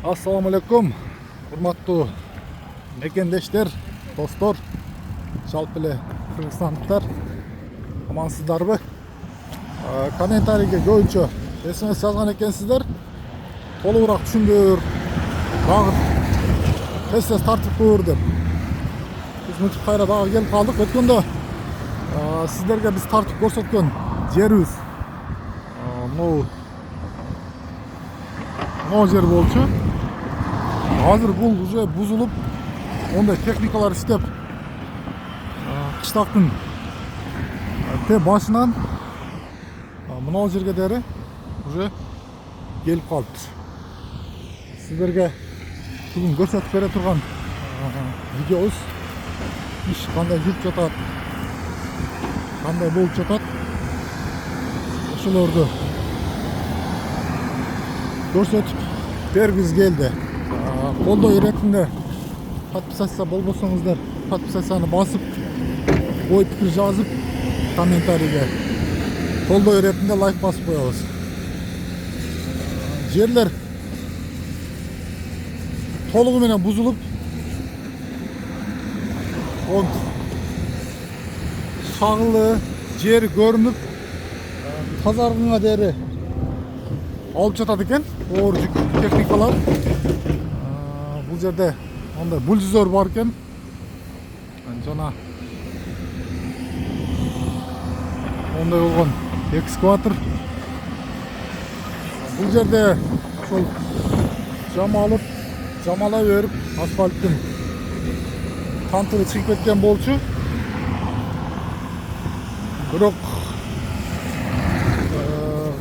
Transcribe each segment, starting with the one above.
Assalamu alaikum, hurmatli mekendештер, dostlar, жалпы эле кыргызстандыктар, амансыздарбы? Комментарийге көбүнчө SMS жазган экенсиздер. Толугураак түшүндүр, багыт тез тартып көр деп. Биз мынтип кайра дагы келип калдык. Өткөндө сиздерге биз тартып көрсөткөн жерибиз могу жер болчу. Азыр бул уже бузулуп, ондай техникалар иштеп, кыштактын те башынан мына жерге дери уже келип калыптыр. Сиздерге бүгүн көрсөтүп бере турган видеобуз иш кандай жүрүп жатат, кандай болуп жатат, ошолорду көрсөтүп бергибиз келди. Колдоо иретинде подписаться болбосоңуздар, подписацияны басып, ой пикир жазып, комментарийге колдоо иретинде лайк басып коебуз. Жерлер толугу менен бузулуп, шагылы жери көрүнүп, тазалыгына дери алып жатат экен оор жүк техникалар. Бул жерде ондай бульдозер бар экен. Жана ондай болгон экскаватор. Бул жерде ошол жамала берип асфальттын тантыгы чыгып кеткен болчу. Бирок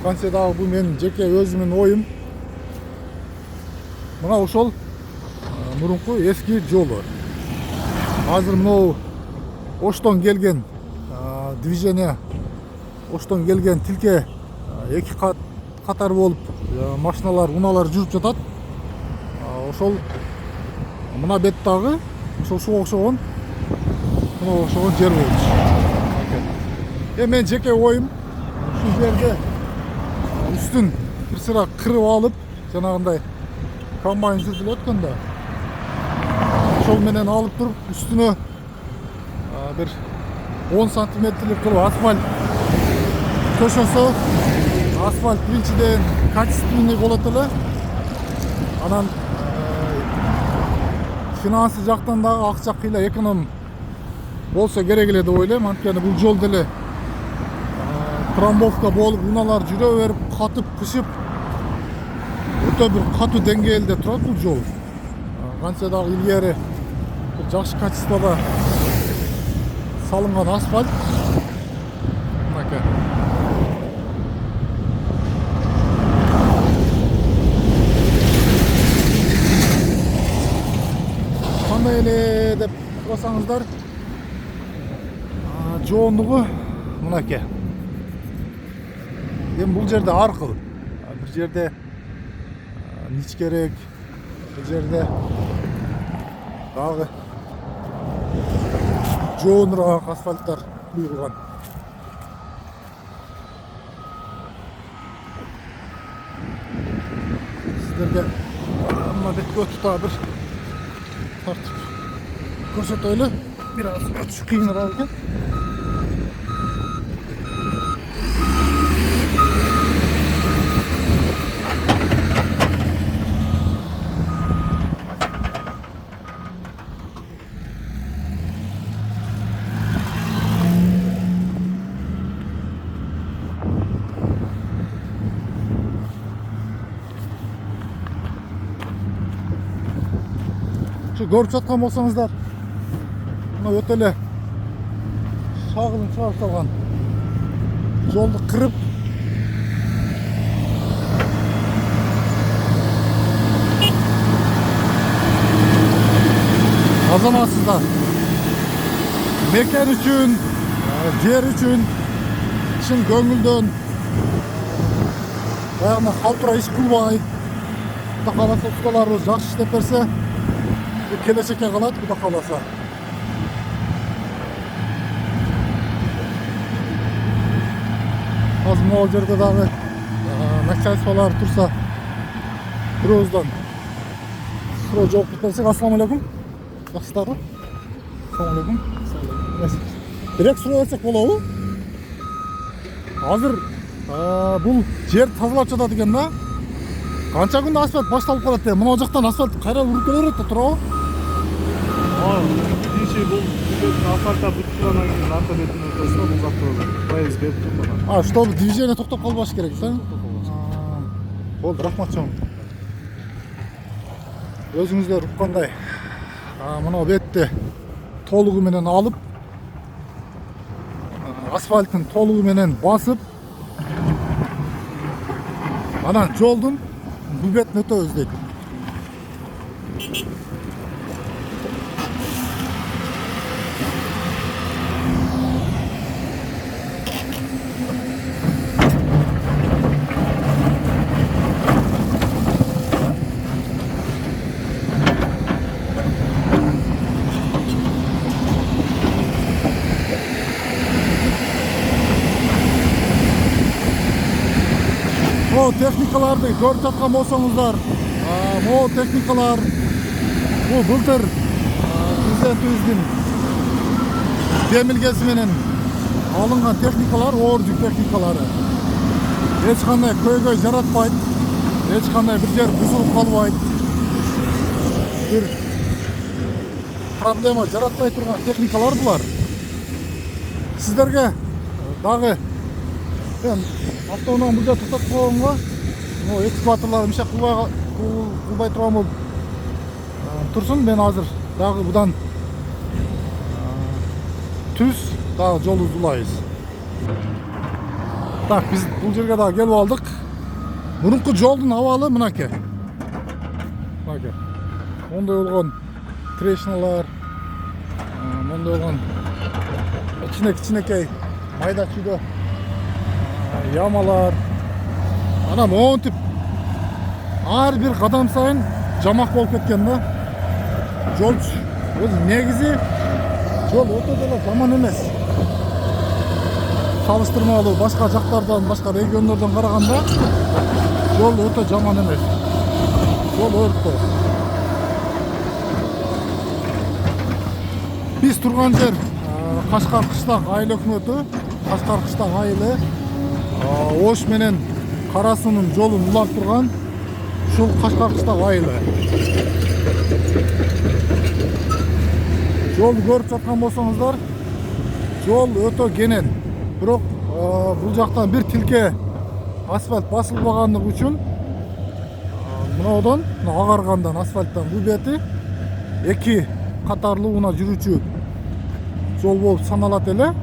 канча дагы бул менин жеке өзүмдүн оюм. Мына ошол мурунку эски жолу. Азыр мынау Оштон келген движение, Оштон келген тилке эки катар болуп машиналар, унаалар жүрүп жатат. Ошол мына бет дагы ошого окшогон, мына окшогон жер болчу. Мен жеке оюм ушул жерде үстүн бир сыра кырып алып, жанагындай комбайн жүрүп өткөндө ошол менен алып туруп үстүнө бир 10 сантиметрлик кылып асфальт төшөсө, асфальт биринчиден качественный болот эле. Анан финансы жактан дагы акча кыйла эконом болсо керек эле деп ойлойм. Анткени бул жол деле трамбовка болуп, унаалар жүрө берип, катып, кышып, өтө бир катуу деңгээлде турат бул жол. Канча дагы илгери жакшы качествода салынган асфальт. Мынакей. Кандай эле деп сурасаңыздар, жоондугу мынакей. Эми бул жерде ар кыл. Бир жерде ничкерээк, бир жерде дагы жоонураак асфальттар куюлган. Сиздерге мына бетке өтүп бир тартып көрсөтөлү. Бир аз өтүш кыйыныраак экен. Көрүп жаткан болсоңуздар, мына өтө эле шагылын чыгарып салган жолду кырып, азаматсыздар мекен үчүн, жер үчүн чын көңүлдөн баягы калтыра иш кылбай, Кудай кааласа усталарыбыз жакшы иштеп берсе, келечекке калат, Кудай кааласа. Азыр могу жерде дагы начальстволор турса, бирөөздөн суроо жооп берсек. Ассаламу алейкум. Жакшысыздарбы? Ассаламу алейкум. Бирок суроо берсек болобу? Азыр бул жер тазалап жатат экен да. Канча күндө асфальт башталып калат деп. Мына жактан асфальт кайра уруп келе берет да, туурабы? Кийинчи бул асфальтта бүтүп тургандан кийин арка бетинин ортосуна бул жакта проезд берип турган. Чтобы движение токтоп калбаш керек да. Болду, рахмат чоң. Өзүңүздөр уккандай. Мына бетти толугу менен алып, асфальттын толугу менен басып, анан жолдун бул бетин өтөбүз дейт. Техникаларды көрүп жаткан болсоңуздар, могу техникалар бул былтыр президентибиздин демилгеси менен алынган техникалар, оор жүк техникалары. Эч кандай көйгөй жаратпайт, эч кандай бир жер бузулуп калбайт, бир проблема жаратпай турган техникалар булар. Сиздерге дагы автоунаа бул жерде токтоп койгонго экскаваторлор мишек кылбай турган болуп турсун. Мен азыр дагы будан түз дагы жол узулайбыз. Так, биз бул жерге дагы келип алдык. Мурунку жолдун абалы мынакей. Мынакей. Мондой болгон трешиналар, мондой болгон кичинекей майда чүйдө ямалар. Анан монтип ар бир кадам сайын жамак болуп кеткен да. Жол өзү негизи жол өтө деле жаман эмес. Салыштырмалуу башка жактардан, башка региондордон караганда жол өтө жаман эмес. Жол өрттө. Биз турган жер Кашкар кыштак айыл өкмөтү, Кашкар кыштак айылы Ош менен Кара Суунун жолун улап турган ушул Кашкар кыштак айылы. Жолду көрүп жаткан болсоңуздар, жол өтө кенен. Бирок бул жактан бир тилке асфальт басылбагандыгы үчүн мынодон, агаргандан асфальттан бул бети эки катарлуу унаа жүрүүчү жол болуп саналат эле.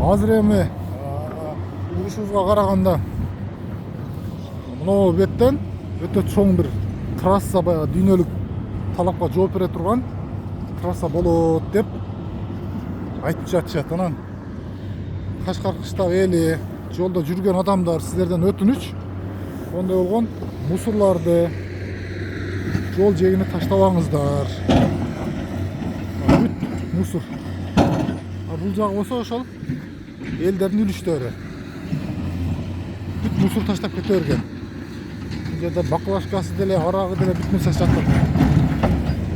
Азыр эми урушубузга караганда мына беттен өтө чоң бир трасса, баягы дүйнөлүк талапка жооп бере турган трасса болот деп айтып жатышат. Анан Кашкар кыштак эли, жолдо жүргөн адамдар, сиздерден өтүнүч, ондой болгон мусорларды жол жээгине таштабаңыздар. Бүт мусор. Бул жагы болсо ошол элдердин үлүштөрү. Бүт мусор таштап кете берген. Бул жерде баклажкасы деле, арагы деле бүт нерсе жатат.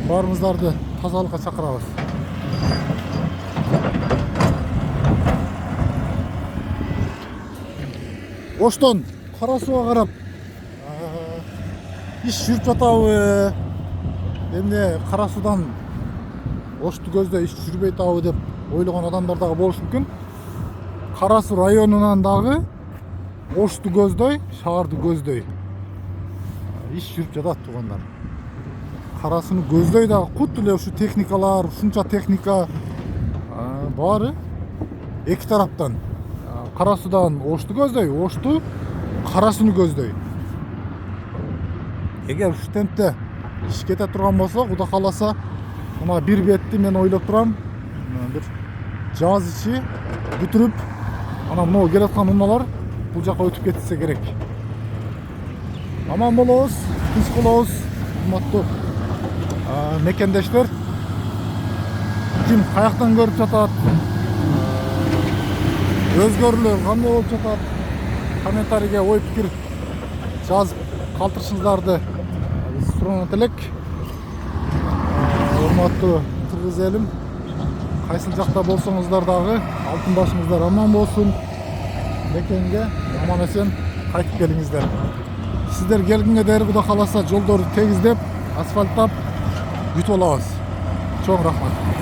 Баарыңыздарды тазалыкка чакырабыз. Оштон Кара Сууга карап иш жүрүп жатабы? Эмне Кара Суудан Ошту көздөй иш жүрбөй атабы деп ойлогон адамдар дагы болушу мүмкүн. Кара Суу районунан дагы Ошту көздөй, шаарды көздөй иш жүрүп жатат туугандар. Кара Сууну көздөй дагы кут эле ушу техникалар, ушунча техника баары эки тараптан. Кара Суудан Ошту көздөй, Ошту Кара Сууну көздөй. Эгер ушу темпте иш кете турган болсо, Кудай кааласа, мына бир бетти мен ойлоп турам, бир жаз ичи бүтүрүп, анан могу келаткан унаалар бул жака өтүп кетсе керек. Аман болобуз, тынч болобуз, урматтуу мекендештер. Ким каяктан көрүп жатат, өзгөрүүлөр кандай болуп жатат, комментарийге ой пикир жазып калтырышыңыздарды суранат элек. Hormatlı Kırgız elim, kaysı jakta bolsoңуздар дагы алтын башыңыздар аман болсун. Мекенге аман эсен кайтып келиңиздер. Сиздер келгенге дейин Кудай кааласа жолдорду тегиздеп, асфальттап бүтүп алабыз. Чоң рахмат.